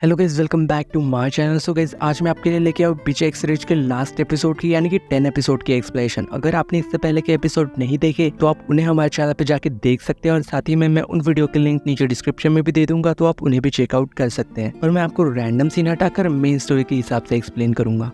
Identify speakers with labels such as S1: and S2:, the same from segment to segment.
S1: Hello guys, welcome back to my channel. So guys, आज मैं आपके लिए लेके आऊँ बीचेक सीरीज के लास्ट एपिसोड की यानी कि 10 एपिसोड की एक्सप्लेनेशन। अगर आपने इससे पहले के एपिसोड नहीं देखे तो आप उन्हें हमारे चैनल पे जाके देख सकते हैं और साथ ही में मैं उन वीडियो के लिंक नीचे डिस्क्रिप्शन में भी दे दूंगा, तो आप उन्हें भी चेकआउट कर सकते हैं। और मैं आपको रैंडम सीन हटाकर मेन स्टोरी के हिसाब से एक्सप्लेन करूंगा।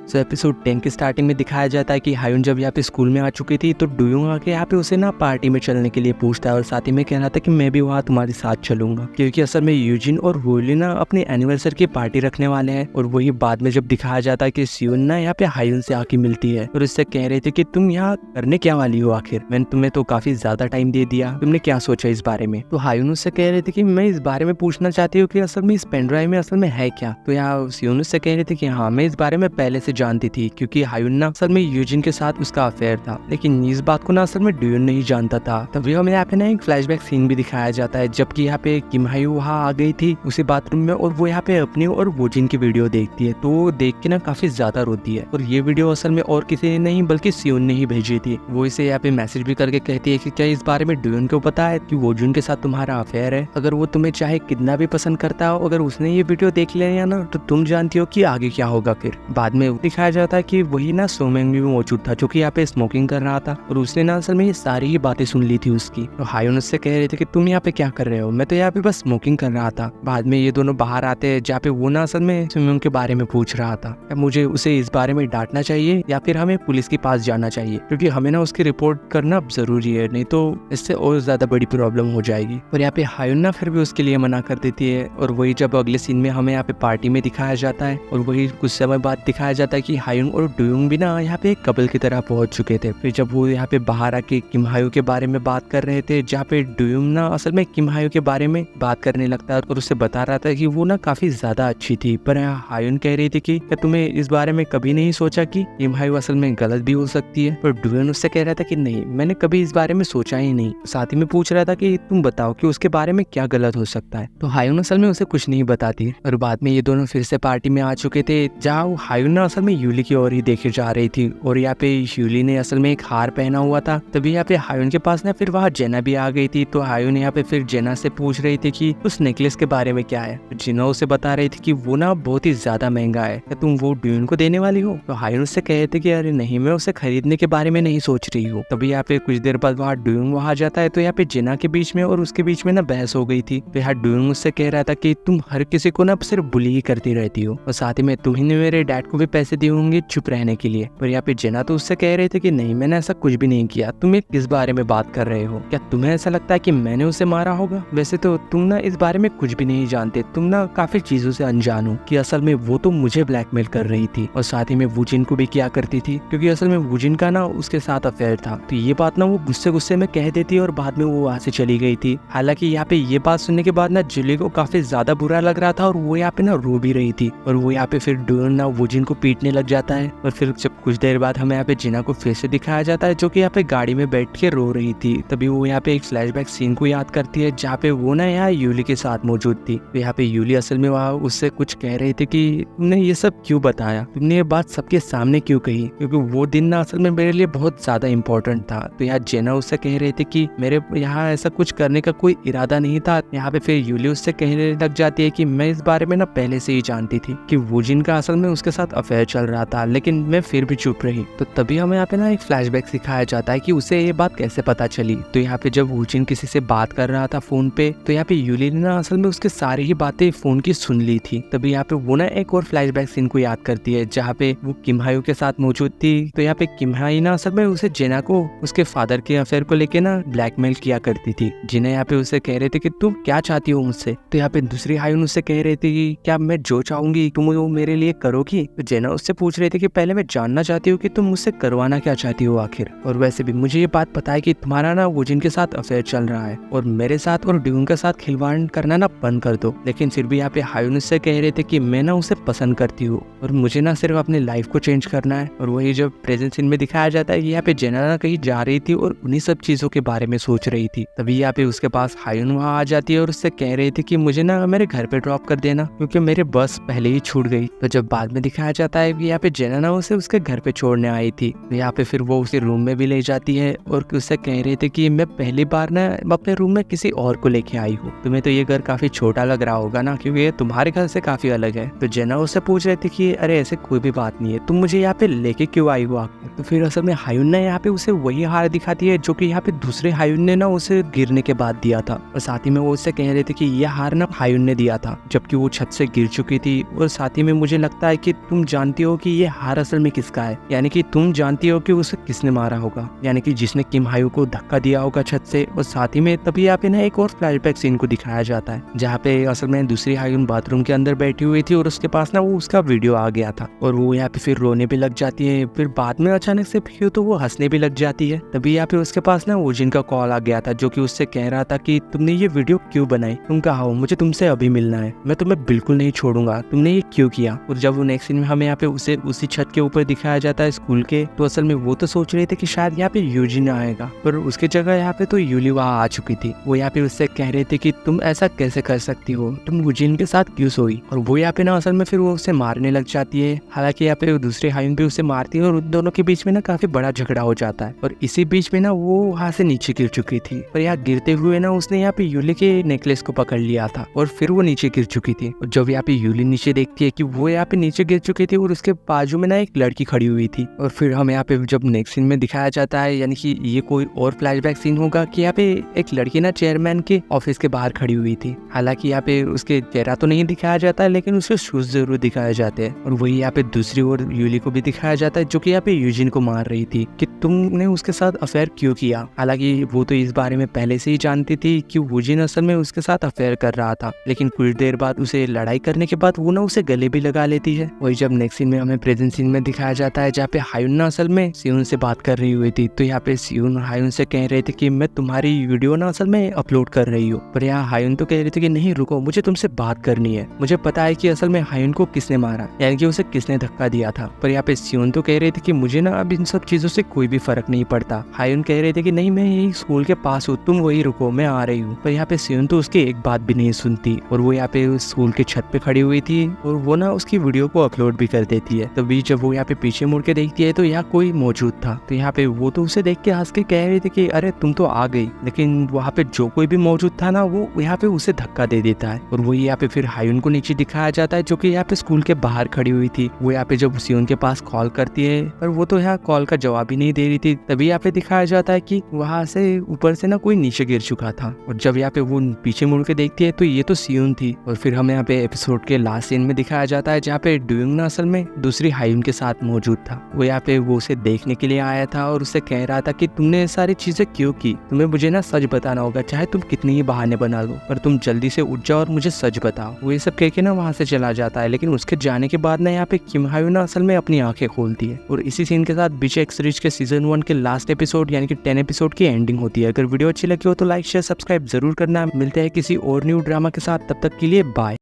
S1: सो एपिसोड 10 के स्टार्टिंग में दिखाया जाता है कि हायुन जब यहाँ पे स्कूल में आ चुकी थी तो डुयोंग आके यहाँ पे उसे ना पार्टी में चलने के लिए पूछता है और साथ ही में कह रहा था कि मैं भी वहाँ तुम्हारे साथ चलूंगा, क्योंकि असल में यूजिन और वोली ना अपनी एनिवर्सरी की पार्टी रखने वाले हैं। और वही बाद में जब दिखाया जाता है कि सियोन ना यहाँ पे हायुन से आके मिलती है और उससे कह रहे थे कि तुम यहाँ करने क्या वाली हो, आखिर मैंने तुम्हें तो काफी ज्यादा टाइम दे दिया, तुमने क्या सोचा इस बारे में। तो हायुन उससे कह रहे थे कि मैं इस बारे में पूछना चाहती हूँ कि असल में इस पेन ड्राइव में असल में है क्या। तो यहाँ सियोन उससे कह रहे थे कि हाँ, मैं इस बारे में पहले से जानती थी, क्योंकि हायुन ना असल में यूजिन के साथ उसका अफेयर था, लेकिन इस बात को ना असल में डुयोन नहीं जानता था। तभी हमें यहाँ पे ना एक फ्लैशबैक सीन भी दिखाया जाता है, जबकि यहाँ पे किम हायू वहाँ आ गई थी उसी बाथरूम में और वो यहाँ पे अपनी और वोजिन की वीडियो देखती है। तो वो देख के ना काफी ज्यादा रोती है और ये वीडियो असल में और किसी ने नहीं बल्कि सियोन ने ही भेजी थी। वो इसे यहाँ पे मैसेज भी करके कहती है कि क्या इस बारे में डुयोन को पता है कि वोजिन के साथ तुम्हारा अफेयर है। अगर वो तुम्हें चाहे कितना भी पसंद करता हो, अगर उसने ये वीडियो देख लिया ना तो तुम जानती हो कि आगे क्या होगा। फिर बाद में दिखाया जाता है कि वही ना सोमेंग भी मौजूद था, जो कि यहाँ पे स्मोकिंग कर रहा था और उसने ना असल में ये सारी ही बातें सुन ली थी उसकी। तो हायुन उससे कह रहे थे कि तुम यहाँ पे क्या कर रहे हो। मैं तो यहाँ पे बस स्मोकिंग कर रहा था। बाद में ये दोनों बाहर आते हैं, जहाँ पे वो ना असल में सोमेंग के बारे में पूछ रहा था क्या मुझे उसे इस बारे में डांटना चाहिए या फिर हमें पुलिस के पास जाना चाहिए, क्योंकि हमें ना उसकी रिपोर्ट करना जरूरी है, नहीं तो इससे और ज्यादा बड़ी प्रॉब्लम हो जाएगी। और यहाँ पे हायुन ना फिर भी उसके लिए मना कर देती है। और वही जब अगले सीन में हमें यहाँ पे पार्टी में दिखाया जाता है और वही कुछ समय बाद दिखाया जाता है कि हायुन और डुयोंग भी ना यहाँ पे एक कपल की तरह पहुंच चुके थे। फिर जब वो यहाँ पे बाहर आके किम हायू के बारे में बात कर रहे थे, जहाँ पे डुयोंग ना असल में किम हायू के बारे में बात करने लगता है और उससे बता रहा था कि वो ना काफी ज्यादा अच्छी थी। पर हायुन कह रही थी कि क्या तुम्हें इस बारे में कभी नहीं सोचा कि किम हायू असल में गलत भी हो सकती है। पर डुयोंग उससे कह रहा था कि नहीं, मैंने कभी इस बारे में सोचा ही नहीं। साथ ही में पूछ रहा था कि तुम बताओ कि उसके बारे में क्या गलत हो सकता है। तो हायुन असल में उसे कुछ नहीं बताती। और बाद में ये दोनों फिर से पार्टी में आ चुके थे, जहाँ हायुन ना असल में यूली की ओर ही देखे जा रही थी और यहाँ पे यूली ने असल में एक हार पहना हुआ था। तभी यहाँ पे हायुन के पास ना फिर वहाँ जेना भी आ गई थी। तो हायुन यहाँ पे फिर जेना से पूछ रही थी कि उस नेकलेस के बारे में क्या है। जेना उसे बता रही थी कि वो ना बहुत ही ज्यादा महंगा है, क्या तुम वो डुयोन को देने वाली हो। तो हायुन उससे कह रहे थे कि अरे नहीं, मैं उसे खरीदने के बारे में नहीं सोच रही हूँ। तभी यहाँ पे कुछ देर बाद वहाँ डुयोंग वहाँ जाता है। तो यहाँ पे जेना के बीच में और उसके बीच में ना बहस हो गई थी। तो यहाँ डुयोंग उससे कह रहा था कि तुम हर किसी को ना सिर्फ बुली ही करती रहती हो और साथ ही में तुम ही ने मेरे डैड को भी पैसे दिए होंगे चुप रहने के लिए। पर यहाँ पे जेना तो उससे कह रहे थे कि नहीं, मैंने ऐसा कुछ भी नहीं किया, तुम किस बारे में बात कर रहे हो। क्या तुम्हें ऐसा लगता है कि मैंने उसे मारा होगा? वैसे तो तुम ना इस बारे में कुछ भी नहीं जानते, तुम ना काफी चीजों से अनजान हो कि असल में वो तो मुझे ब्लैकमेल कर रही थी और साथ ही में वूजिन को भी क्या करती थी, क्योंकि असल में वूजिन का ना उसके साथ अफेयर था। तो ये बात ना वो गुस्से गुस्से में कह देती और बाद में वो वहाँ से चली गई थी। हालांकि यहाँ पे ये बात सुनने के बाद ना जुली को काफी ज्यादा बुरा लग रहा था और वो यहाँ पे ना रो भी रही थी। और वो यहाँ पे फिर डुयोंग ना वूजिन को पीटने लग जाता है। और फिर जब कुछ देर बाद हमें यहाँ पे जिना को फिर से दिखाया जाता है, जो कि यहाँ पे गाड़ी में बैठ के रो रही थी। तभी वो यहाँ पे एक फ्लैशबैक सीन को याद करती है, जहाँ पे वो ना यहाँ यूली के साथ मौजूद थी। तो यहाँ पे यूली असल में वहाँ उससे कुछ कह रही थी कि तुमने ये सब क्यों बताया, तुमने ये बात सबके सामने क्यों कही, क्योंकि वो दिन ना असल में मेरे लिए बहुत ज्यादा इंपॉर्टेंट था। तो यहाँ जेना उससे कह रही थी कि मेरे यहाँ ऐसा कुछ करने का कोई इरादा नहीं था। यहाँ पे फिर यूली उससे कहने लग जाती है कि मैं इस बारे में ना पहले से ही जानती थी कि वूजिन का असल में उसके साथ अफेयर चल रहा था, लेकिन मैं फिर भी चुप रही। तो तभी हमें यहाँ पे ना एक फ्लैशबैक सिखाया जाता है कि उसे ये बात कैसे पता चली। तो यहाँ पे जब वूजिन किसी से बात कर रहा था फोन पे, तो यहाँ पे यूली ने ना असल में उसके सारी ही बातें फोन की सुन ली थी। तभी यहाँ पे वो ना एक और फ्लैशबैक सीन को याद करती है, जहाँ पे वो किम हायू के साथ मौजूद थी। तो यहाँ पे किम हायू ना असल में उसे जेना को उसके फादर के अफेयर को लेके ना ब्लैकमेल किया करती थी। जिना यहाँ पे उसे कह रहे थे कि तुम क्या चाहती हो मुझसे। तो यहाँ पे दूसरी हायुन उससे कह रही थी कि क्या मैं जो चाहूंगी तुम वो मेरे लिए करोगी। तो जेना उससे पूछ रही थी कि पहले मैं जानना चाहती हूँ कि तुम मुझसे करवाना क्या चाहती हो आखिर, और वैसे भी मुझे ये बात पता है कि तुम्हारा ना वूजिन के साथ अफेयर चल रहा है और मेरे साथ और डुयोंग के साथ खिलवाड़ करना ना बंद कर दो। लेकिन फिर भी यहाँ पे हायुन उससे कह रहे थे कि मैं ना उसे पसंद करती हूँ और मुझे ना सिर्फ अपनी लाइफ को चेंज करना है। और वही जब प्रेजेंट सीन में दिखाया जाता है कि यहाँ पे जेना ना कहीं जा रही थी और उन्हीं सब चीजों के बारे में सोच रही थी। तभी यहाँ पे उसके पास हायुन वहाँ आ जाती है और उससे कह रही थी कि मुझे ना मेरे घर पे ड्रॉप कर देना, क्योंकि मेरे बस पहले ही छूट गई। तो जब बाद में दिखाया जाता है है कि यहाँ पे जेना ना उसे उसके घर पे छोड़ने आई थी। तो यहाँ पे फिर वो उसे रूम में भी ले जाती है और उससे कह रही थी कि मैं पहली बार ना अपने रूम में किसी और को लेके आई हूँ, तुम्हें तो ये घर काफी छोटा लग रहा होगा ना, क्योंकि ये तुम्हारे घर से काफी अलग है। तो जेना उससे पूछ रही थी कि अरे ऐसे कोई भी बात नहीं है, तुम मुझे यहाँ पे लेके क्यों आई हो आप। तो फिर असल में हायुन ने यहाँ पे उसे वही हार दिखाती है जो कि यहाँ पे दूसरे हायुन ने ना उसे गिरने के बाद दिया था, और साथ ही में वो उससे कह रहे थे कि यह हार ना हायुन ने दिया था जबकि वो छत से गिर चुकी थी। और साथ ही में मुझे लगता है कि तुम जानती हो कि ये हार असल में किसका है, यानी कि तुम जानती हो कि उसे किसने मारा होगा, यानी कि जिसने किम हायू को धक्का दिया होगा छत से। और साथ ही में तभी यहाँ पे ना एक और फ्लैशबैक सीन को दिखाया जाता है जहाँ पे असल में दूसरी हायुन बाथरूम के अंदर बैठी हुई थी और उसके पास ना वो उसका वीडियो आ गया था, और वो यहाँ पे फिर रोने भी लग जाती है। फिर बाद में अचानक से फिर तो वो हंसने भी लग जाती है। तभी यहाँ पे उसके पास ना ओजिन का कॉल आ गया था जो कि उससे कह रहा था कि तुमने ये वीडियो क्यों बनाई, तुम कहाँ हो, मुझे तुमसे अभी मिलना है, मैं तुम्हें बिल्कुल नहीं छोड़ूंगा, तुमने ये क्यों किया। और जब वो नेक्स्ट सीन में हमें यहाँ पे उसे उसी छत के ऊपर दिखाया जाता है स्कूल के, तो असल में वो तो सोच रहे थे कि शायद यहाँ पे यूजिन आएगा, पर उसकी जगह यहाँ पे तो यूली वहाँ आ चुकी थी। वो यहाँ पे उससे कह रहे थे कि तुम ऐसा कैसे कर सकती हो, तुम यूजिन के साथ क्यों सोई। और वो यहाँ पे ना असल में फिर वो उसे मारने लग जाती है। हालांकि यहाँ पे दूसरे हायुन भी उसे मारती है और उन दोनों के बीच में ना काफी बड़ा झगड़ा हो जाता है। और इसी बीच में ना वो वहाँ से नीचे गिर चुकी थी, पर यहाँ गिरते हुए ना उसने यहाँ पे यूली के नेकलेस को पकड़ लिया था और फिर वो नीचे गिर चुकी थी। और जब यहाँ पे यूली नीचे देखती है कि वो यहाँ पे नीचे गिर चुकी थी और उसके बाजू में ना एक लड़की खड़ी हुई थी। और फिर हम यहाँ पे जब नेक्स्ट सीन में दिखाया जाता है, यानी कि ये कोई और फ्लैशबैक सीन होगा कि यहाँ पे एक लड़की ना चेयरमैन के ऑफिस के बाहर खड़ी हुई थी। हालांकि यहाँ पे उसके चेहरा तो नहीं दिखाया जाता है लेकिन उसके शूज जरूर दिखाए जाते हैं। और वही यहाँ पे दूसरी ओर यूली को भी दिखाया जाता है जो कि यहाँ पे यूजिन को मार रही थी कि तुमने उसके साथ अफेयर क्यों किया। हालांकि वो तो इस बारे में पहले से ही जानती थी कि यूजिन असल में उसके साथ अफेयर कर रहा था, लेकिन कुछ देर बाद उसे लड़ाई करने के बाद वो ना उसे गले भी लगा लेती है। वही जब नेक्स्ट सीन में हमें प्रेजेंट सीन में दिखाया जाता है जहाँ पे हायुन ना असल में सियोन से बात कर रही हुई थी। तो यहाँ पे सियोन और हायुन से कह रहे थे कि मैं तुम्हारी वीडियो ना असल में अपलोड कर रही हूँ, पर यहाँ हायुन तो कह रही थी कि नहीं रुको, मुझे तुमसे बात करनी है, मुझे पता है कि असल में हायुन को किसने मारा, यानी कि उसे किसने धक्का दिया था। पर यहाँ पे सियोन तो कह रहे थे कि मुझे ना अब इन सब चीजों से कोई भी फर्क नहीं पड़ता। हायुन कह रहे थे कि नहीं मैं यही स्कूल के पास हूँ, तुम वही रुको, मैं आ रही हूँ। पर यहाँ पे सियोन तो उसकी एक बात भी नहीं सुनती और वो यहाँ पे स्कूल के छत पे खड़ी हुई थी और वो ना उसकी वीडियो को अपलोड भी कर देती है। तभी जब वो यहाँ पे पीछे मुड़ के देखती है तो यहाँ कोई मौजूद था। तो यहाँ पे वो तो उसे देख के हंस के कह रहे थे कि अरे तुम तो आ गई, लेकिन वहाँ पे जो कोई भी मौजूद था ना वो यहाँ पे उसे धक्का दे देता है। और वो यहाँ पे फिर हायुन को नीचे दिखाया जाता है जो कि यहाँ पे स्कूल के बाहर खड़ी हुई थी। वो यहाँ पे जब सियोन के पास कॉल करती है पर वो तो यहाँ कॉल का जवाब ही नहीं दे रही थी। तभी यहाँ पे दिखाया जाता है कि वहाँ से ऊपर से ना कोई नीचे गिर चुका था। और जब यहाँ पे वो पीछे मुड़ के देखती है तो ये तो सियोन थी। और फिर हमें यहाँ पे एपिसोड के लास्ट सीन में दिखाया जाता है जहाँ पे डुयोंग ना असल में दूसरी हायुन के साथ मौजूद था। वो यहाँ पे वो उसे देखने के लिए आया था और उससे कह रहा था कि तुमने ये सारी चीजें क्यों की, तुम्हें मुझे ना सच बताना होगा, चाहे तुम कितनी ही बहाने बना लो, पर तुम जल्दी से उठ जाओ और मुझे सच बताओ। वो ये सब कह के ना वहाँ से चला जाता है, लेकिन उसके जाने के बाद ना यहाँ पे किम हायुन ना असल में अपनी आंखें खोलती है। और इसी सीन के साथ बीचेक्स सीरीज के सीजन 1 के लास्ट एपिसोड यानी कि 10 एपिसोड की एंडिंग होती है। अगर वीडियो अच्छी लगी हो तो लाइक शेयर सब्सक्राइब जरूर करना। मिलते हैं किसी और न्यू ड्रामा के साथ, तब तक के लिए बाय।